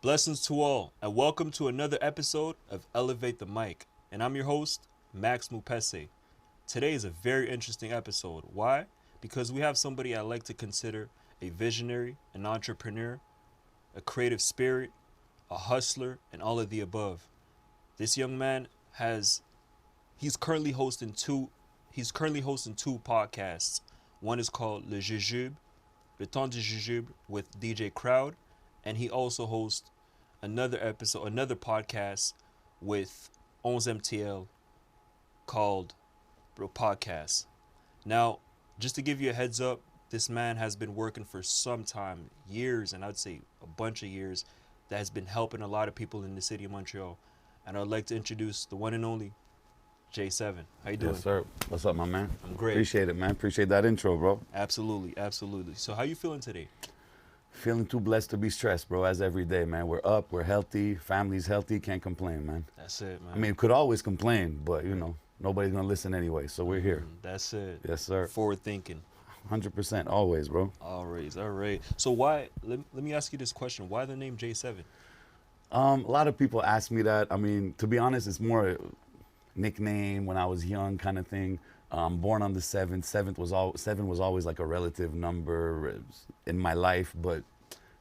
Blessings to all, and welcome to another episode of Elevate the Mic. And I'm your host, Max Mupese. Today is a very interesting episode. Why? Because we have somebody I like to consider a visionary, an entrepreneur, a creative spirit, a hustler, and all of the above. This young man he's currently hosting two podcasts. One is called Le Jujube, Le Temps du Jujube with DJ Crowd, and he also hosts another podcast with 11MTL called Bro Podcast. Now, just to give you a heads up, this man has been working for some time, years, and I'd say a bunch of years, that has been helping a lot of people in the city of Montreal. And I'd like to introduce the one and only J7. How you doing? Yes, sir. What's up, my man? I'm great. Appreciate it, man. Appreciate that intro, bro. Absolutely. So how you feeling today? Feeling too blessed to be stressed, bro, as every day, man. We're up, we're healthy, family's healthy, can't complain, man. That's it, man. I mean, could always complain, but, nobody's going to listen anyway, so we're here. That's it. Yes, sir. Forward thinking. 100%, always, bro. All right. So why, let me ask you this question. Why the name J7? A lot of people ask me that. I mean, to be honest, it's more a nickname when I was young kind of thing. Born on the 7th. Seven was always like a relative number in my life, but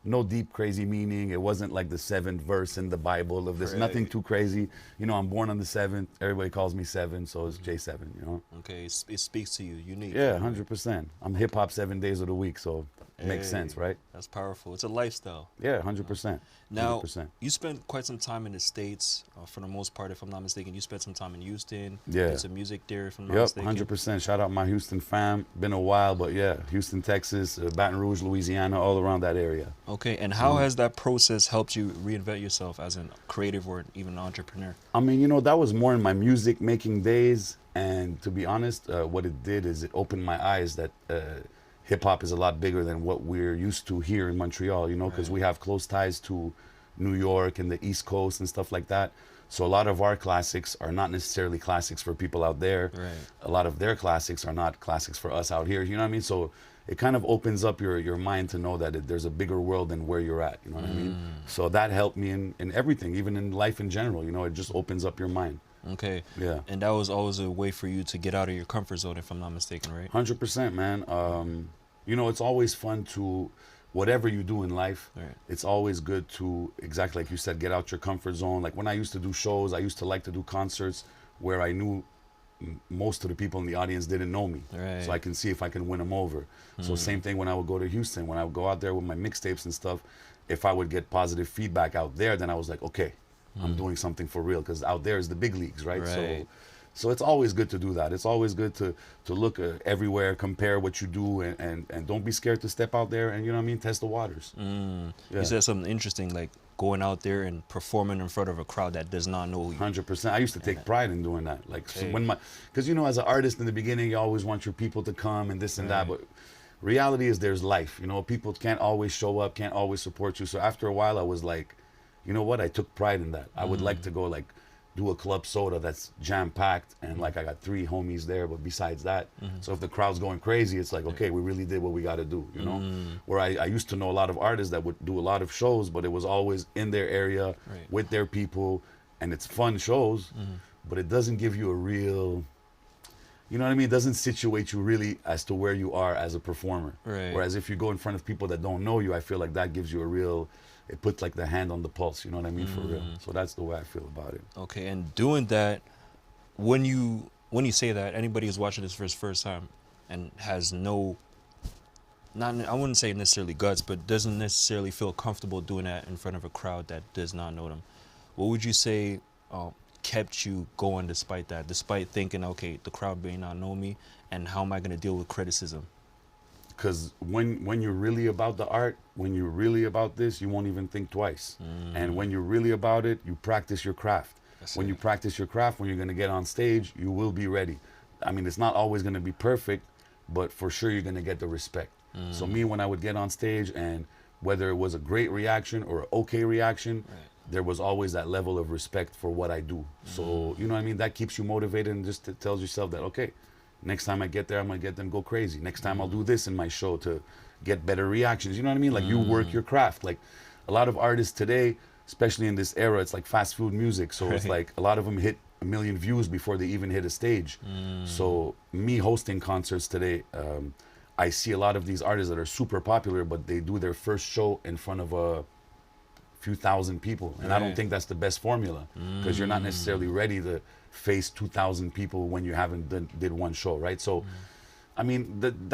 no deep, crazy meaning. It wasn't like the 7th verse in the Bible of this. Right. Nothing too crazy. I'm born on the 7th. Everybody calls me 7, so it's J7, Okay, it speaks to you, unique. Yeah, 100%. I'm hip hop 7 days of the week, so it makes sense, right? That's powerful. It's a lifestyle. Yeah, 100%. Now, 100%. you spent quite some time in the States, for the most part, if I'm not mistaken. You spent some time in Houston. Yeah. Did some music there, if I'm not Yep, mistaken. 100%. Shout out my Houston fam. Been a while, but yeah, Houston, Texas, Baton Rouge, Louisiana, all around that area. Okay, and how has that process helped you reinvent yourself as a creative or even an entrepreneur? I mean, that was more in my music making days. And to be honest, what it did is it opened my eyes that hip hop is a lot bigger than what we're used to here in Montreal, because we have close ties to New York and the East Coast and stuff like that. So a lot of our classics are not necessarily classics for people out there. Right. A lot of their classics are not classics for us out here. You know what I mean? So it kind of opens up your mind to know that there's a bigger world than where you're at. You know what I mean? So that helped me in everything, even in life in general. It just opens up your mind. Okay. Yeah. And that was always a way for you to get out of your comfort zone, if I'm not mistaken, right? 100%, man. It's always fun to, whatever you do in life, Right. it's always good to, exactly like you said, get out your comfort zone. Like when I used to do shows, I used to like to do concerts where I knew most of the people in the audience didn't know me. Right. So I can see if I can win them over. So same thing when I would go to Houston, when I would go out there with my mixtapes and stuff, if I would get positive feedback out there, then I was like, okay, I'm doing something for real, because out there is the big leagues, right? Right. So it's always good to do that. It's always good to look everywhere, compare what you do, and don't be scared to step out there and, test the waters. Yeah. You said something interesting, like going out there and performing in front of a crowd that does not know you. 100%. I used to take pride in doing that. Like so Okay. because as an artist in the beginning, you always want your people to come and this and that, Right. but reality is there's life. People can't always show up, can't always support you. So after a while, I was like, you know what? I took pride in that. I would like to go like do a club soda that's jam packed and like I got 3 homies there, but besides that, so if the crowd's going crazy, it's like, okay, we really did what we got to do, Where I used to know a lot of artists that would do a lot of shows, but it was always in their area Right. with their people, and it's fun shows, but it doesn't give you a real, you know what I mean? It doesn't situate you really as to where you are as a performer. Right. Whereas if you go in front of people that don't know you, I feel like that gives you a real, it puts like the hand on the pulse, you know what I mean? For real. So that's the way I feel about it. Okay, and doing that, when you say that, anybody who's watching this for his first time and has I wouldn't say necessarily guts, but doesn't necessarily feel comfortable doing that in front of a crowd that does not know them, what would you say kept you going despite thinking, okay, the crowd may not know me, and how am I going to deal with criticism? Because when you're really about the art, when you're really about this, you won't even think twice. And when you're really about it, you practice your craft. When you practice your craft, when you're going to get on stage, you will be ready. I mean, it's not always going to be perfect, but for sure you're going to get the respect. So me, when I would get on stage, and whether it was a great reaction or an okay reaction, there was always that level of respect for what I do. So, you know what I mean? That keeps you motivated, and just tells yourself that, okay, next time I get there, I'm going to get them go crazy. Next time I'll do this in my show to get better reactions. You know what I mean? Like, you work your craft. Like, a lot of artists today, especially in this era, it's like fast food music. So it's Right. like a lot of them hit 1 million views before they even hit a stage. So me hosting concerts today, I see a lot of these artists that are super popular, but they do their first show in front of a few thousand people, and I don't Right. think that's the best formula, because you're not necessarily ready to face 2,000 people when you haven't did one show, right? So I mean,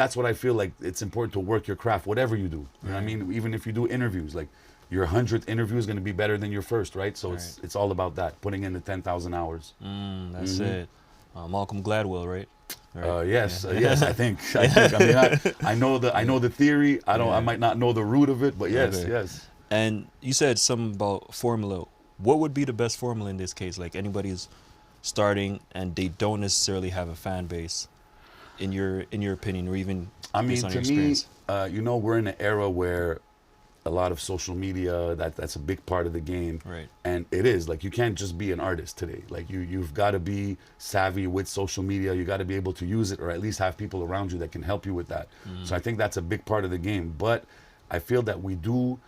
that's what I feel like. It's important to work your craft, whatever you do. You know what I mean? Even if you do interviews, like your 100th interview is going to be better than your first, right? So it's all about that, putting in the 10,000 hours. That's it. Malcolm Gladwell, right? Yes, Yeah. yes, I think. I mean, I know the theory. I might not know the root of it, but yes, Okay. yes. And you said something about formula. What would be the best formula in this case? Like anybody's starting and they don't necessarily have a fan base, in your opinion, or even I mean, based on to your me, experience. we're in an era where a lot of social media, that's a big part of the game. Right. And it is like, you can't just be an artist today. Like you've got to be savvy with social media. You got to be able to use it, or at least have people around you that can help you with that. So I think that's a big part of the game. But I feel that we do,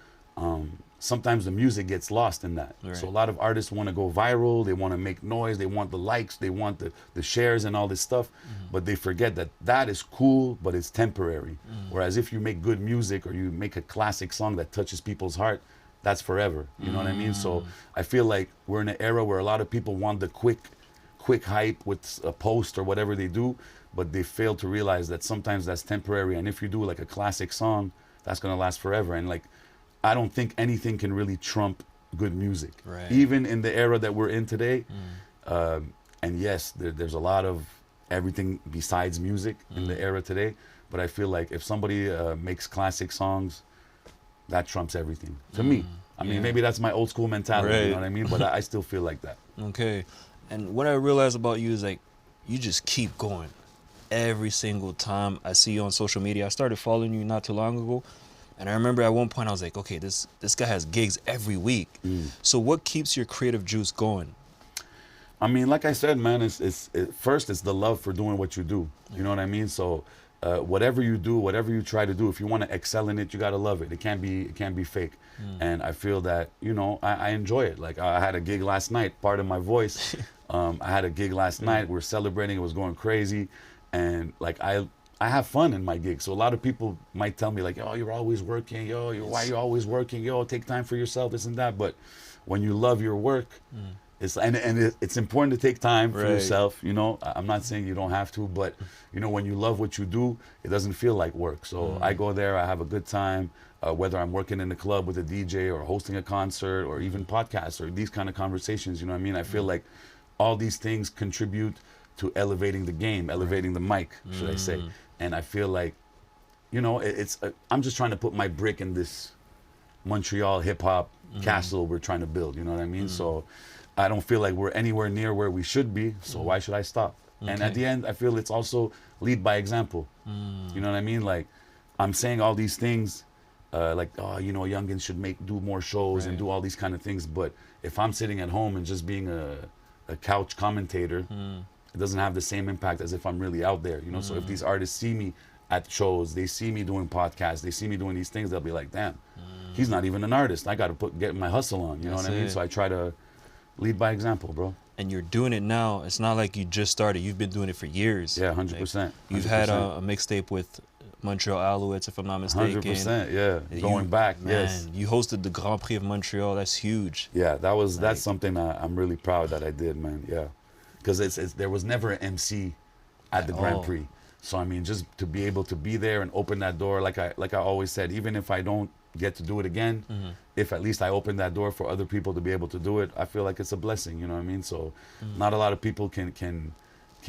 sometimes the music gets lost in that. Right. So a lot of artists want to go viral, they want to make noise, they want the likes, they want the shares and all this stuff, but they forget that that is cool, but it's temporary. Whereas if you make good music, or you make a classic song that touches people's heart, that's forever. You know what I mean? So I feel like we're in an era where a lot of people want the quick hype with a post or whatever they do, but they fail to realize that sometimes that's temporary. And if you do like a classic song, that's going to last forever. And like, I don't think anything can really trump good music, Right. even in the era that we're in today. And yes, there's a lot of everything besides music in the era today. But I feel like if somebody makes classic songs, that trumps everything to me. I mean, Yeah. maybe that's my old school mentality, you Right. know what I mean? But I still feel like that. Okay. And what I realized about you is like, you just keep going. Every single time I see you on social media, I started following you not too long ago. And I remember at one point I was like, okay, this guy has gigs every week. So what keeps your creative juice going? I mean, like I said, man, first it's the love for doing what you do. You know what I mean? So whatever you do, whatever you try to do, if you want to excel in it, you gotta love it. It can't be fake. And I feel that, I enjoy it. Like I had a gig last night, part of my voice. I had a gig last night. We're celebrating. It was going crazy, and like I have fun in my gigs. So a lot of people might tell me like, "Oh, you're always working. Yo, why you always working? Yo, take time for yourself, this and that." But when you love your work, it's important to take time for Right. yourself. I'm not saying you don't have to, but when you love what you do, it doesn't feel like work. So I go there, I have a good time, whether I'm working in the club with a DJ or hosting a concert or even podcasts or these kind of conversations. You know what I mean? I feel like all these things contribute to elevating the game, elevating the mic, should I say. And I feel like, I'm just trying to put my brick in this Montreal hip hop castle we're trying to build. You know what I mean? So I don't feel like we're anywhere near where we should be. So why should I stop? And at the end, I feel it's also lead by example. You know what I mean? Like, I'm saying all these things, like, youngins should do more shows and do all these kind of things. But if I'm sitting at home and just being a couch commentator, it doesn't have the same impact as if I'm really out there. So if these artists see me at shows, they see me doing podcasts, they see me doing these things, they'll be like, damn, he's not even an artist. I got to get my hustle on. You know what I mean? it. So I try to lead by example, bro. And you're doing it now. It's not like you just started. You've been doing it for years. Yeah, 100%. You've had a mixtape with Montreal Alouettes, if I'm not mistaken. 100%, yeah. Going back, man, yes. You hosted the Grand Prix of Montreal. That's huge. Yeah, that's something I'm really proud that I did, man. Yeah, because there was never an MC at the Grand Prix. So I mean, just to be able to be there and open that door, like I always said, even if I don't get to do it again, if at least I open that door for other people to be able to do it, I feel like it's a blessing. You know what I mean? So not a lot of people can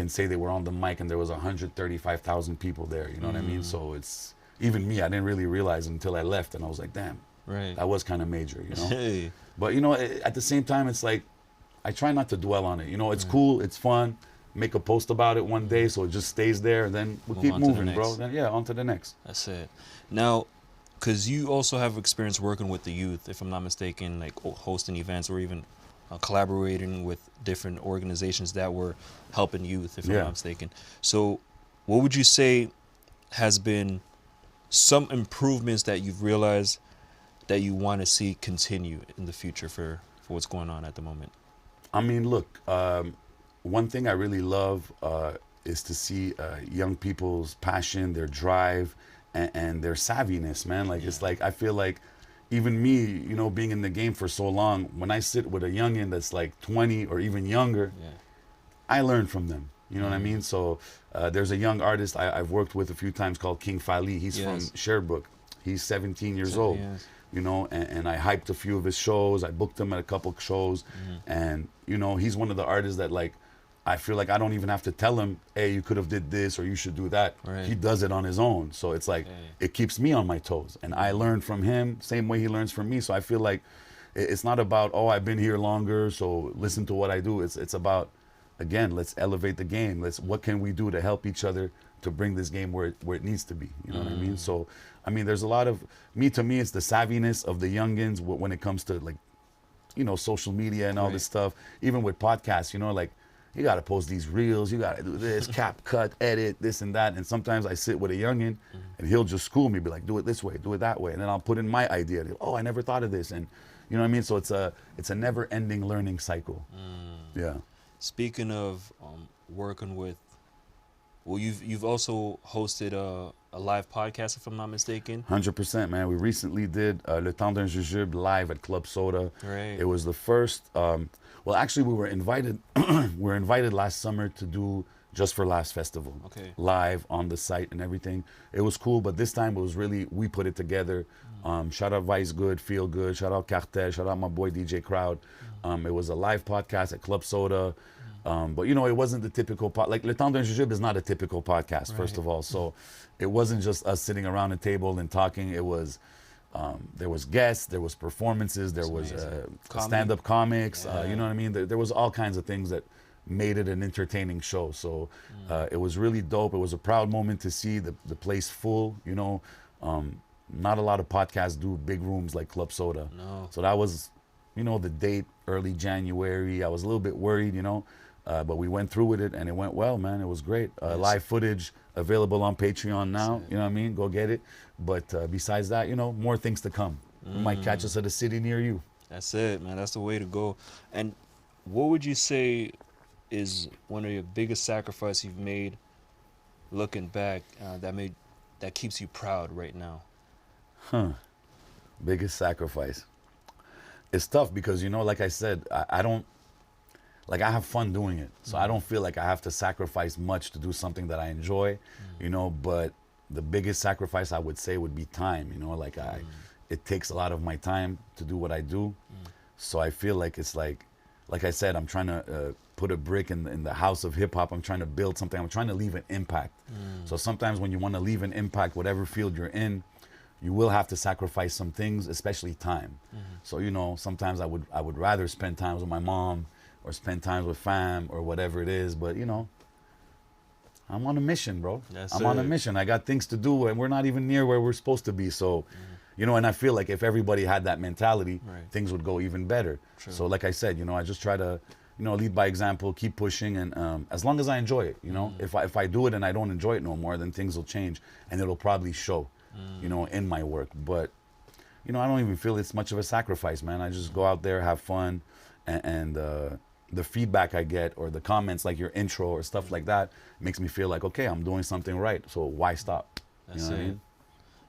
say they were on the mic and there was 135,000 people there. You know what I mean? So it's even me. I didn't really realize until I left, and I was like, damn, Right. that was kind of major. You know. Hey. But at the same time, it's like I try not to dwell on it. It's cool, it's fun. Make a post about it one day, so it just stays there, and then we'll keep on to the moving, bro. next. Then on to the next. That's it. Now, because you also have experience working with the youth, if I'm not mistaken, like hosting events or even collaborating with different organizations that were helping youth, if I'm not mistaken. So what would you say has been some improvements that you've realized that you want to see continue in the future for what's going on at the moment? I mean, look, one thing I really love is to see young people's passion, their drive, and their savviness, man. Like, it's like, I feel like even me, you know, being in the game for so long, when I sit with a youngin that's like 20 or even younger, I learn from them. You know what I mean? So there's a young artist I've worked with a few times called King Fali. He's from Sherbrooke. He's 17 years old. You know, and I hyped a few of his shows. I booked him at a couple shows. And, you know, he's one of the artists that, like, I feel like I don't even have to tell him, hey, you could have did this or you should do that. Right. He does it on his own. So it's like, it keeps me on my toes. And I learn from him, same way he learns from me. So I feel like it's not about, oh, I've been here longer, so listen to what I do. It's about, again, let's elevate the game. What can we do to help each other to bring this game where it needs to be? You know what I mean? So, I mean, there's a lot of, to me, it's the savviness of the youngins when it comes to, like, you know, social media and all this stuff. Even with podcasts, you know, like, you got to post these reels, you got to do this, cap, cut, edit, this and that. And sometimes I sit with a youngin and he'll just school me, be like, do it this way, do it that way. And then I'll put in my idea. Oh, I never thought of this. And you know what I mean? So it's a never ending learning cycle. Yeah. Speaking of working with, well, you've also hosted a live podcast, if I'm not mistaken. 100%, man. We recently did Le Temps d'un Jujube live at Club Soda. Right. It was the first. Well, actually, we were invited. We were invited last summer to do Just for Laughs Festival. Okay. Live on the site and everything. It was cool, but this time it was really, we put it together. Shout out Vice Good, Feel Good. Shout out Cartel. Shout out my boy DJ Crowd. It was a live podcast at Club Soda. But, you know, it wasn't the typical, like, Le Temps d'un Jujube is not a typical podcast, first of all. So it wasn't just us sitting around a table and talking. It was, there was guests, there was performances, there was stand-up comics, you know what I mean? There was all kinds of things that made it an entertaining show. So it was really dope. It was a proud moment to see the place full, you know. Not a lot of podcasts do big rooms like Club Soda. No. So that was, you know, the date, early January. I was a little bit worried, you know. But we went through with it and it went well, man. It was great. Live footage available on Patreon now. You know what I mean? Go get it. But besides that, you know, more things to come. You might catch us at a city near you. That's it, man. That's the way to go. And what would you say is one of your biggest sacrifices you've made looking back that keeps you proud right now? Biggest sacrifice. It's tough because, you know, like I said, I don't, like, I have fun doing it. So I don't feel like I have to sacrifice much to do something that I enjoy, you know, but the biggest sacrifice I would say would be time, you know, like it takes a lot of my time to do what I do. So I feel like it's like I said, I'm trying to put a brick in the house of hip hop. I'm trying to build something. I'm trying to leave an impact. So sometimes when you want to leave an impact, whatever field you're in, you will have to sacrifice some things, especially time. So, you know, sometimes I would rather spend time with my mom or spend time with fam or whatever it is. But, you know, I'm on a mission, bro. I'm on a mission. I got things to do and we're not even near where we're supposed to be. So, you know, and I feel like if everybody had that mentality, things would go even better. True. So like I said, you know, I just try to, you know, lead by example, keep pushing. And as long as I enjoy it, you know, if I do it and I don't enjoy it no more, then things will change and it'll probably show, you know, in my work. But, you know, I don't even feel it's much of a sacrifice, man. I just go out there, have fun, and the feedback I get or the comments like your intro or stuff like that makes me feel like, okay, I'm doing something right. So why stop? That's you know it. What I mean?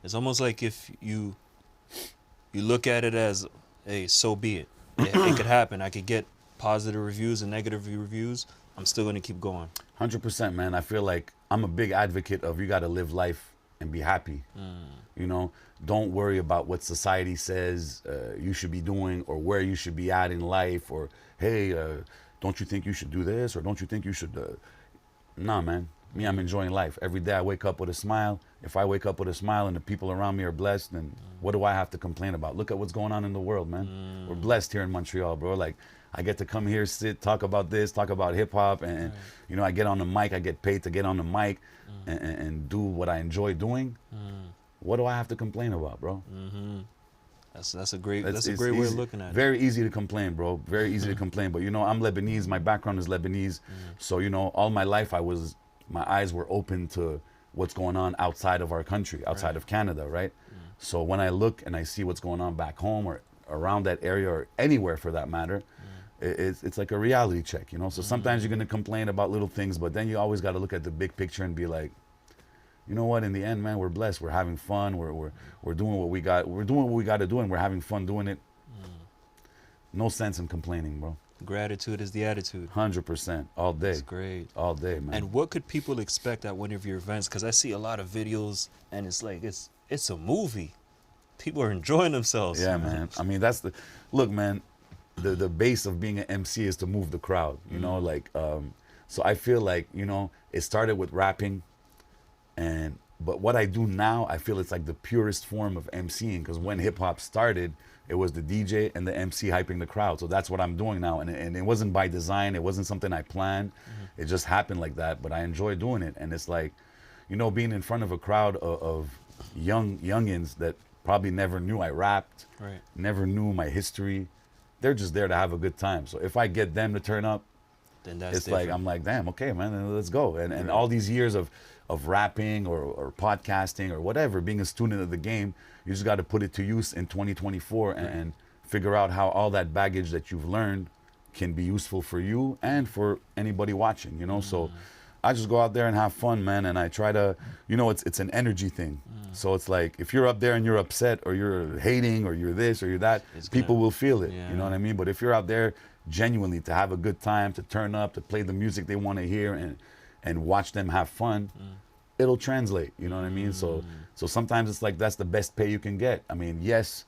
It's almost like if you look at it as, hey, so be it. It could happen. I could get positive reviews and negative reviews. I'm still going to keep going. 100%, man. I feel like I'm a big advocate of you got to live life and be happy. You know, don't worry about what society says you should be doing or where you should be at in life or, hey, don't you think you should do this or don't you think you should... Nah, man. Me, I'm enjoying life. Every day I wake up with a smile. If I wake up with a smile and the people around me are blessed, then what do I have to complain about? Look at what's going on in the world, man. We're blessed here in Montreal, bro. Like, I get to come here, sit, talk about this, talk about hip-hop, and you know, I get on the mic. I get paid to get on the mic and do what I enjoy doing. What do I have to complain about, bro? That's a great way of looking at it. Very easy to complain, bro. Very easy to complain. But you know, I'm Lebanese. My background is Lebanese. So you know, all my life my eyes were open to what's going on outside of our country, outside of Canada, right? So when I look and I see what's going on back home or around that area or anywhere for that matter, it's like a reality check, you know? So sometimes you're going to complain about little things, but then you always got to look at the big picture and be like, you know what, in the end, man, we're blessed. We're having fun. We're doing what we got. We're doing what we got to do, and we're having fun doing it. No sense in complaining, bro. Gratitude is the attitude. 100%. All day. That's great. All day, man. And what could people expect at one of your events? Because I see a lot of videos, and it's like it's a movie. People are enjoying themselves. Yeah, man. I mean, look, man. The base of being an MC is to move the crowd. You know, like so I feel like, you know, it started with rapping, but what I do now, I feel it's like the purest form of MCing, because when hip hop started, it was the DJ and the MC hyping the crowd. So that's what I'm doing now, and it wasn't by design. It wasn't something I planned. It just happened like that. But I enjoy doing it, and it's like, you know, being in front of a crowd of youngins that probably never knew I rapped, Right. never knew my history. They're just there to have a good time. So if I get them to turn up, Then that's it's different. like, I'm like, damn, okay, man, then let's go. And all these years of rapping or podcasting or whatever, being a student of the game, you just got to put it to use in 2024 and figure out how all that baggage that you've learned can be useful for you and for anybody watching, you know? So I just go out there and have fun, man. And I try to, you know, it's an energy thing. So it's like, if you're up there and you're upset or you're hating or you're this or you're that, people will feel it. Yeah. You know what I mean? But if you're out there genuinely to have a good time, to turn up, to play the music they want to hear and watch them have fun, it'll translate. You know what I mean? So sometimes it's like, that's the best pay you can get. I mean, yes,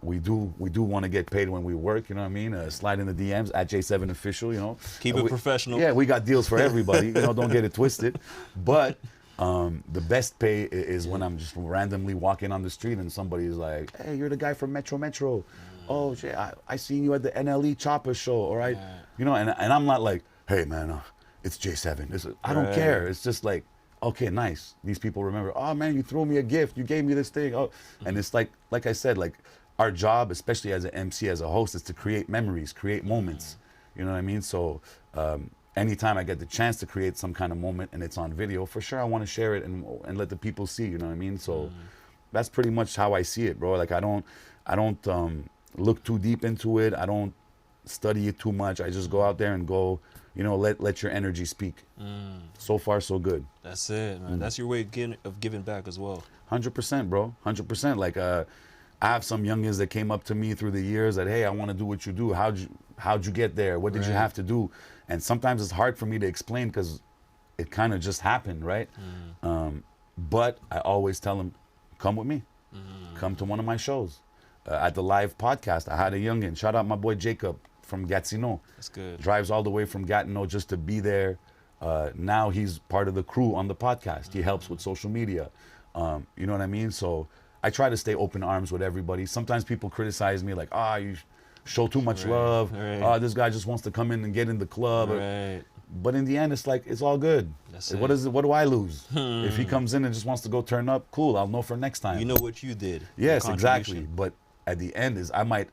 we do want to get paid when we work, you know what I mean? Slide in the DMs at J7 Official, you know. Keep it professional. Yeah, we got deals for everybody, you know, don't get it twisted. But the best pay is when I'm just randomly walking on the street and somebody's like, hey, you're the guy from Metro. Oh, shit, I seen you at the NLE Chopper show, all right? You know, and I'm not like, hey, man, it's J7. I don't care. It's just like, okay, nice. These people remember, oh, man, you threw me a gift. You gave me this thing. Oh, and it's like I said, like, our job, especially as an MC, as a host, is to create memories, create moments. You know what I mean? So anytime I get the chance to create some kind of moment and it's on video, for sure I want to share it and let the people see, you know what I mean? So that's pretty much how I see it, bro. Like, I don't look too deep into it. I don't study it too much. I just go out there and go, you know, let your energy speak. So far, so good. That's it, man. That's your way of giving back as well. 100%, bro. 100%. Like, I have some youngins that came up to me through the years that, hey, I want to do what you do. How'd you get there? What did you have to do? And sometimes it's hard for me to explain because it kind of just happened, right? But I always tell them, come with me. Come to one of my shows. At the live podcast, I had a youngin. Shout out my boy Jacob from Gatineau. That's good. Drives all the way from Gatineau just to be there. Now he's part of the crew on the podcast. He helps with social media. You know what I mean? So I try to stay open arms with everybody. Sometimes people criticize me like, you show too much love. Right. This guy just wants to come in and get in the club. Right. But in the end, it's like, it's all good. That's What do I lose? If he comes in and just wants to go turn up, cool, I'll know for next time. You know what you did. Yes, Your exactly. contribution. But at the end is I might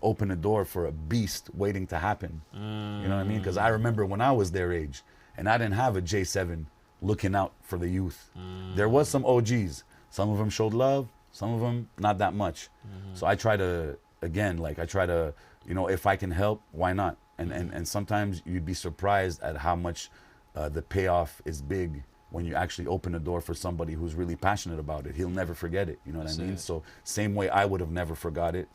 open a door for a beast waiting to happen. You know what I mean? Because I remember when I was their age and I didn't have a J7 looking out for the youth. There was some OGs. Some of them showed love. Some of them not that much. So I try to, again, you know, if I can help, why not? And sometimes you'd be surprised at how much the payoff is big when you actually open a door for somebody who's really passionate about it. He'll never forget it. You know what I mean? So same way I would have never forgot it.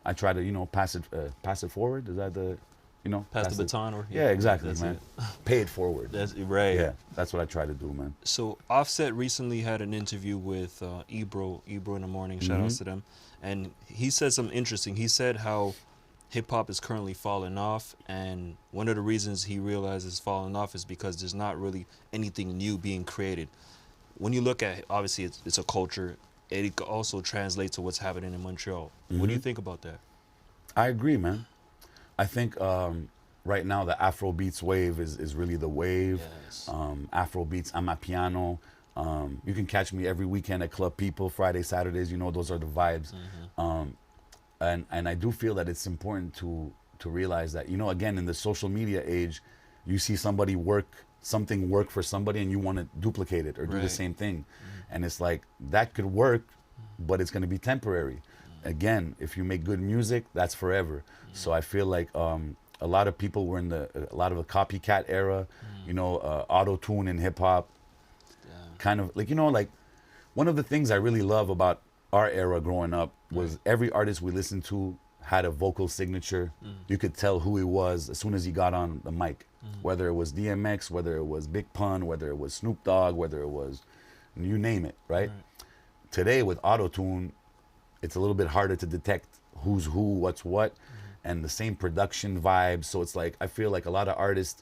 I try to, you know, pass it forward. Is that the, you know? Pass the baton or yeah, exactly, that's man. it. Pay it forward. That's right. Yeah, that's what I try to do, man. So Offset recently had an interview with Ebro in the Morning. Shout outs to them. And he said something interesting. He said how hip hop is currently falling off, and one of the reasons he realizes it's falling off is because there's not really anything new being created. When you look at, obviously it's a culture, it also translates to what's happening in Montreal. What do you think about that? I agree, man. I think right now the Afrobeats wave is really the wave. Yes. Afrobeats, Amapiano. You can catch me every weekend at Club People, Friday, Saturdays. You know, those are the vibes. And I do feel that it's important to realize that, you know, again, in the social media age, you see somebody something work for somebody and you want to duplicate it or do the Right. same thing. And it's like, that could work, but it's going to be temporary. Again, if you make good music, that's forever. So I feel like a lot of people were in a lot of the copycat era, auto-tune in hip-hop, kind of like, like one of the things I really love about our era growing up was every artist we listened to had a vocal signature. You could tell who he was as soon as he got on the mic, whether it was DMX, whether it was Big Pun, whether it was Snoop Dogg, whether it was, you name it, right? Today with auto-tune, it's a little bit harder to detect who's who, what's what, and the same production vibes. So it's like, I feel like a lot of artists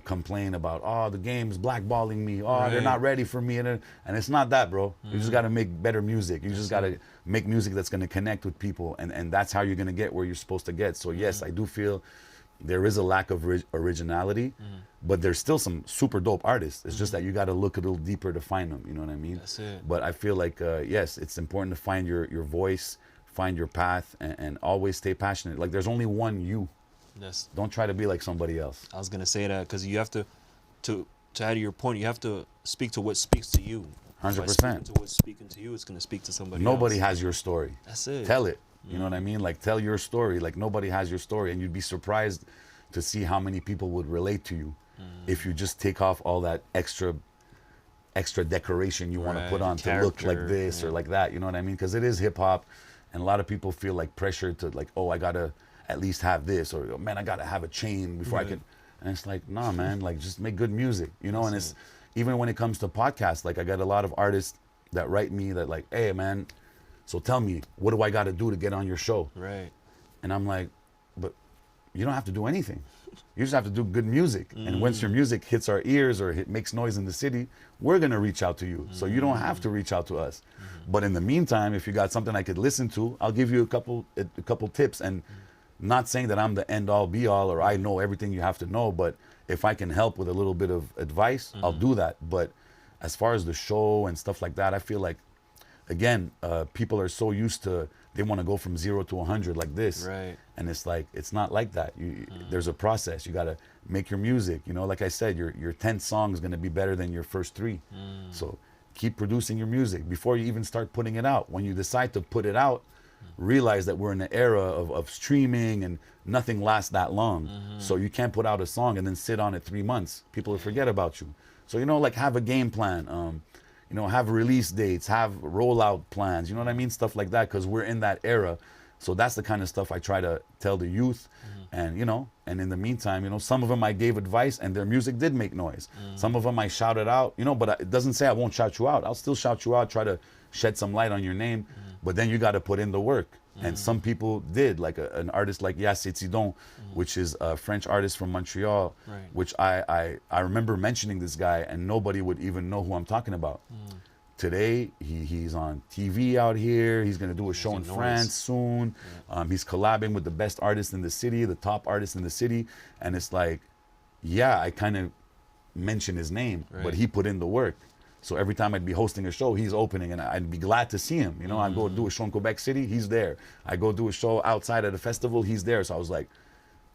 complain about, oh, the game's blackballing me, oh, they're not ready for me, and it's not that, bro. You just got to make better music. You just got to make music that's going to connect with people, and that's how you're going to get where you're supposed to get. So yes, I do feel there is a lack of originality, but there's still some super dope artists. It's just that you got to look a little deeper to find them, you know what I mean? That's it. But I feel like, yes, it's important to find your voice, find your path, and always stay passionate. Like, there's only one you. Yes. Don't try to be like somebody else. I was gonna say that because you have to add to your point, you have to speak to what speaks to you. 100%. Speaking to what's speaking to you, it's gonna speak to somebody Nobody else. has your story. That's it. Tell it. You know what I mean? Like, tell your story. Like, nobody has your story, and you'd be surprised to see how many people would relate to you if you just take off all that extra decoration you want to put on to look like this or like that. You know what I mean? Because it is hip hop, and a lot of people feel like pressure to, like, oh, I gotta at least have this, or, oh, man, I gotta have a chain before I can. And it's like, nah, man, like, just make good music, you know. And it's even when it comes to podcasts, like, I got a lot of artists that write me that, like, hey, man, so tell me, what do I got to do to get on your show? Right. And I'm like, but you don't have to do anything. You just have to do good music. And once your music hits our ears or makes noise in the city, we're going to reach out to you. So you don't have to reach out to us. But in the meantime, if you got something I could listen to, I'll give you a couple tips. And not saying that I'm the end all be all or I know everything you have to know, but if I can help with a little bit of advice, I'll do that. But as far as the show and stuff like that, I feel like, again, people are so used to, they want to go from 0 to 100 like this. Right. And it's like, it's not like that. There's a process. You got to make your music. You know, like I said, your 10th song is going to be better than your first 3. So keep producing your music before you even start putting it out. When you decide to put it out, realize that we're in an era of streaming and nothing lasts that long. So you can't put out a song and then sit on it 3 months. People will forget about you. So, like, have a game plan. Have release dates, have rollout plans, you know what I mean? Stuff like that, because we're in that era. So that's the kind of stuff I try to tell the youth. And, and in the meantime, some of them I gave advice and their music did make noise. Some of them I shouted out, but it doesn't say I won't shout you out. I'll still shout you out, try to shed some light on your name. But then you got to put in the work. And some people did, like an artist like Yassé Tidon, which is a French artist from Montreal, which I remember mentioning this guy and nobody would even know who I'm talking about. Today, he's on TV out here. He's going to do a show in France soon. He's collabing with the best artists in the city, the top artists in the city. And it's like, yeah, I kind of mention his name, but he put in the work. So every time I'd be hosting a show, he's opening, and I'd be glad to see him. I go do a show in Quebec City, he's there. I go do a show outside at a festival, he's there. So I was like,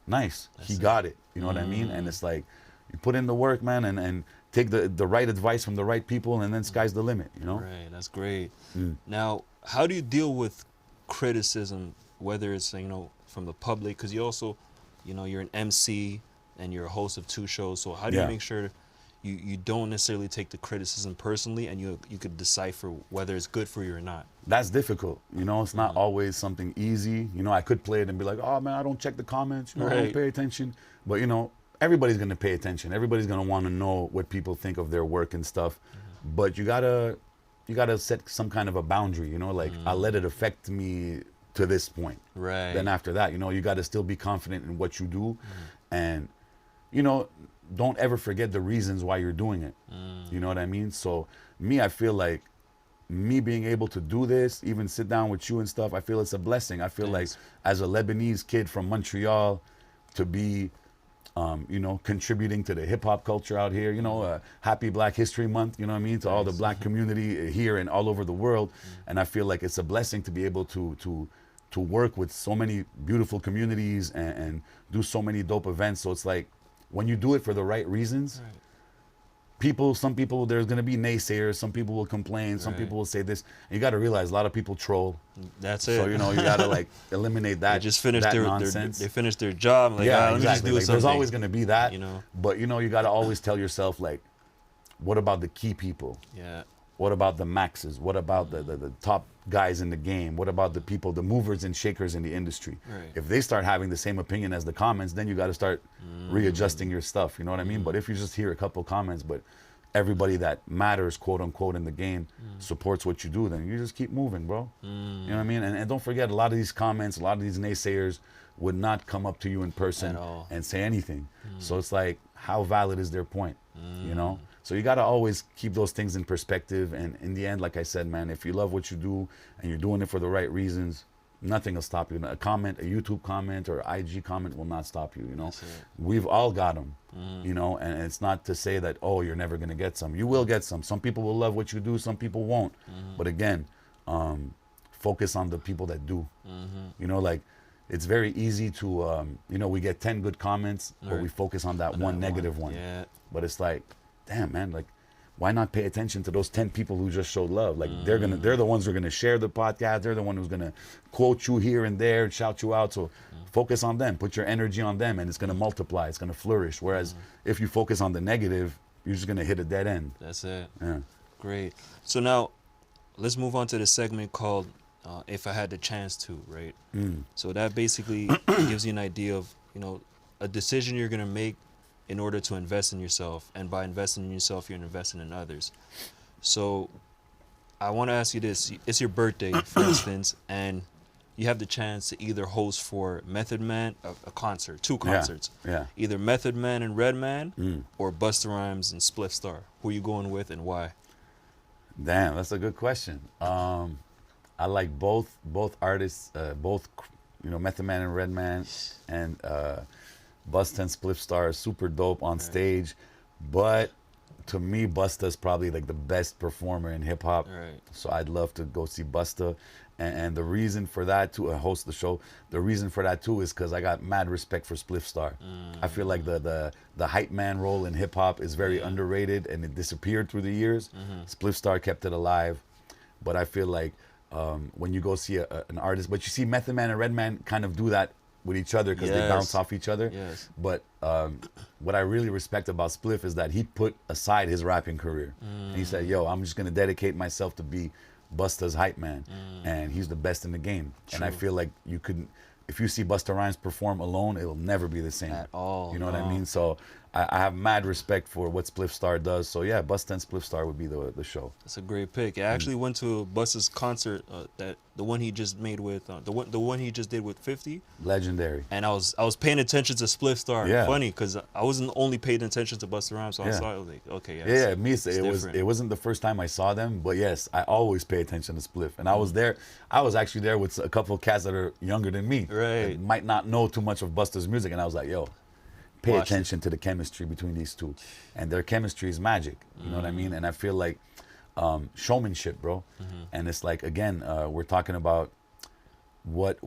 nice, he got it. You know what I mean? And it's like, you put in the work, man, and take the right advice from the right people, and then sky's the limit, Right, that's great. Now, how do you deal with criticism, whether it's, from the public? Because you also, you're an MC, and you're a host of 2 shows. So how do you make sure you don't necessarily take the criticism personally, and you could decipher whether it's good for you or not? That's difficult. It's not always something easy. I could play it and be like, oh, man, I don't check the comments. I don't pay attention. But, everybody's going to pay attention. Everybody's going to want to know what people think of their work and stuff. But you gotta set some kind of a boundary, like, I'll let it affect me to this point. Right. Then after that, you got to still be confident in what you do. And, don't ever forget the reasons why you're doing it. You know what I mean? So I feel like me being able to do this, even sit down with you and stuff, I feel it's a blessing. I feel like as a Lebanese kid from Montreal to be, contributing to the hip hop culture out here, happy Black History Month, you know what I mean? To all the Black community here and all over the world. And I feel like it's a blessing to be able to work with so many beautiful communities and do so many dope events. So it's like, when you do it for the right reasons, some people, there's going to be naysayers. Some people will complain. Some people will say this. And you got to realize a lot of people troll. That's it. So, you got to like eliminate that. They just finished that their nonsense. they finished their job. Like, yeah, let me just exactly. do Like, something. there's always going to be that. But, you got to always tell yourself, like, what about the key people? Yeah. What about the maxes? What about the top guys in the game? What about the people, the movers and shakers in the industry? Right. If they start having the same opinion as the comments, then you got to start readjusting your stuff. You know what I mean? But if you just hear a couple comments, but everybody that matters, quote unquote, in the game supports what you do, then you just keep moving, bro. You know what I mean? And don't forget, a lot of these comments, a lot of these naysayers would not come up to you in person and say anything. So it's like, how valid is their point? You know? So you got to always keep those things in perspective. And in the end, like I said, man, if you love what you do and you're doing it for the right reasons, nothing will stop you. A comment, a YouTube comment or IG comment will not stop you, We've all got them, and it's not to say that, oh, you're never going to get some. You will get some. Some people will love what you do. Some people won't. But again, focus on the people that do. Like, it's very easy to, we get 10 good comments, but we focus on that one negative one. Yeah. But it's like, damn, man, like, why not pay attention to those 10 people who just showed love? Like, they're the ones who are gonna share the podcast. They're the one who's gonna quote you here and there and shout you out. So focus on them, put your energy on them, and it's gonna multiply, it's gonna flourish. Whereas if you focus on the negative, you're just gonna hit a dead end. That's it. Yeah. Great. So now let's move on to the segment called If I Had the Chance To, right? So that basically gives you an idea of, a decision you're gonna make in order to invest in yourself, and by investing in yourself, you're investing in others. So I want to ask you this. It's your birthday, for instance, and you have the chance to either host for Method Man, a concert, two concerts. Yeah. Either Method Man and Redman or Busta Rhymes and Spliff Star. Who are you going with and why? Damn, that's a good question. I like both artists, both, Method Man and Redman, and Busta and Spliff Star is super dope on stage, but to me, Busta is probably like the best performer in hip hop. Right. So I'd love to go see Busta, and the reason for that to host the show, the reason for that too is because I got mad respect for Spliff Star. I feel like the hype man role in hip hop is very underrated, and it disappeared through the years. Spliff Star kept it alive, but I feel like when you go see an artist, but you see Method Man and Redman kind of do that with each other because they bounce off each other. Yes. But what I really respect about Spliff is that he put aside his rapping career. And he said, yo, I'm just going to dedicate myself to be Busta's hype man. And he's the best in the game. True. And I feel like you couldn't, if you see Busta Rhymes perform alone, it'll never be the same. At all. You know what I mean? So I have mad respect for what Spliff Star does. So yeah, Busta and Spliff Star would be the show. That's a great pick. I actually went to Busta's concert, the one he just made with the one he just did with 50. Legendary. And I was paying attention to Spliff Star. Yeah. Funny because I wasn't only paying attention to Busta Rhymes, so I saw it like, okay, yeah. Me, it different. wasn't the first time I saw them, but yes, I always pay attention to Spliff. And I was there. I was actually there with a couple of cats that are younger than me. Right. That might not know too much of Busta's music, and I was like, yo, pay Watch attention to the chemistry between these two, and their chemistry is magic. You know what I mean? And I feel like showmanship, bro. And it's like, again, we're talking about what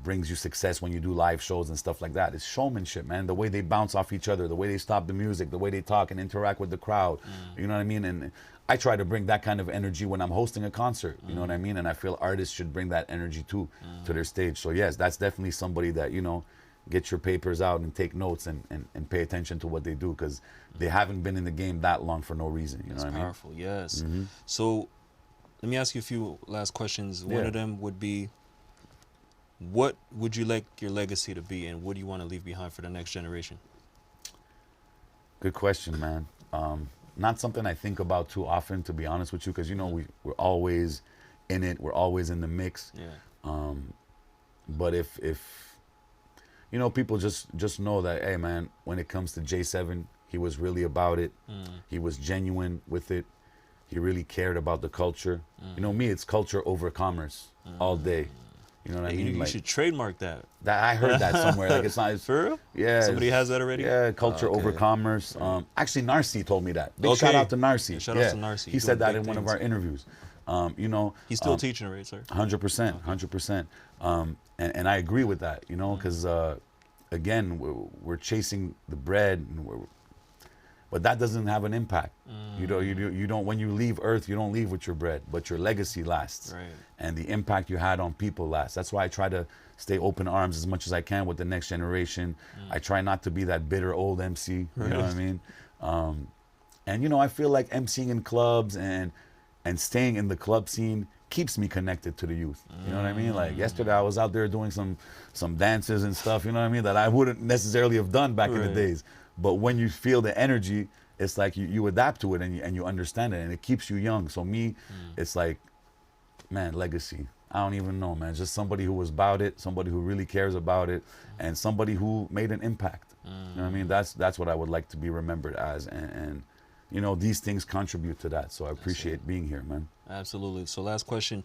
brings you success when you do live shows and stuff like that. It's showmanship, man. The way they bounce off each other, the way they stop the music, the way they talk and interact with the crowd. You know what I mean? And I try to bring that kind of energy when I'm hosting a concert. You know what I mean? And I feel artists should bring that energy too to their stage. So yes, that's definitely somebody that, get your papers out and take notes and pay attention to what they do, because they haven't been in the game that long for no reason. You know what I mean? Powerful, yes. So let me ask you a few last questions. One of them would be, what would you like your legacy to be, and what do you want to leave behind for the next generation? Good question, man. Not something I think about too often, to be honest with you, because we're always in it. We're always in the mix. Yeah. But if people just know that, hey, man, when it comes to J7, he was really about it. He was genuine with it. He really cared about the culture. Me, it's culture over commerce all day. You know what I mean? You should trademark that. I heard that somewhere. Like, it's not. For real? Yeah. Somebody has that already? Yeah, culture over commerce. Actually, Narcy told me that. Big shout out to Narcy. Yeah, shout out to Narcy. He said that in one of our interviews. He's still teaching, right, sir? 100%, 100%. And I agree with that, because again, we're chasing the bread, and but that doesn't have an impact. You don't. When you leave Earth, you don't leave with your bread, but your legacy lasts, Right. and the impact you had on people lasts. That's why I try to stay open arms as much as I can with the next generation. I try not to be that bitter old MC. You know what I mean? And you know, I feel like emceeing in clubs and staying in the club scene keeps me connected to the youth. You know what I mean? Like yesterday, I was out there doing some dances and stuff. You know what I mean? That I wouldn't necessarily have done back in the days. But when you feel the energy, it's like you adapt to it and you understand it, and it keeps you young. So me, it's like, man, legacy. I don't even know, man. Just somebody who was about it, somebody who really cares about it, and somebody who made an impact. You know what I mean? That's what I would like to be remembered as, and you know, these things contribute to that. So I appreciate being here, man. Absolutely. So last question,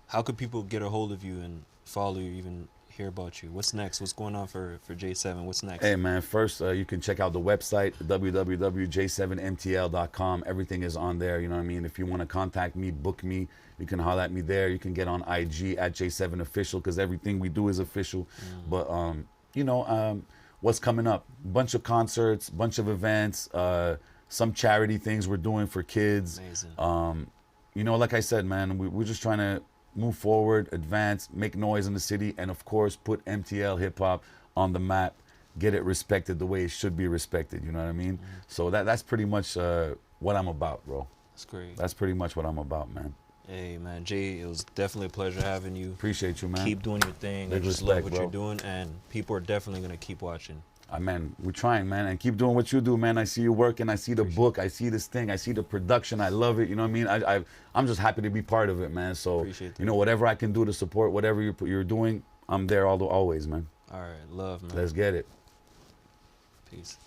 how could people get a hold of you and follow you, even hear about you? What's next? What's going on for J7? What's next? Hey, man, first, you can check out the website, www.j7mtl.com. Everything is on there, you know what I mean? If you want to contact me, book me, you can holler at me there. You can get on IG at J7Official, because everything we do is official. But, you know, what's coming up? Bunch of concerts, bunch of events, some charity things we're doing for kids. Amazing. You know, like I said, man, we're just trying to move forward, advance, make noise in the city, and of course, put MTL hip hop on the map, get it respected the way it should be respected. You know what I mean? So that's pretty much what I'm about, bro. That's great. That's pretty much what I'm about, man. Hey, man, Jay, it was definitely a pleasure having you. Appreciate you, man. Keep doing your thing. I Big just respect, love what bro. you're doing, and people are definitely going to keep watching. Man, we're trying, man, and keep doing what you do, man. I see you working. I see the book. I see this thing. I see the production. I love it. You know what I mean? I'm just happy to be part of it, man. So, Appreciate that. you know, whatever I can do to support whatever you're doing, I'm there always, man. All right. Love, man. Let's get it. Peace.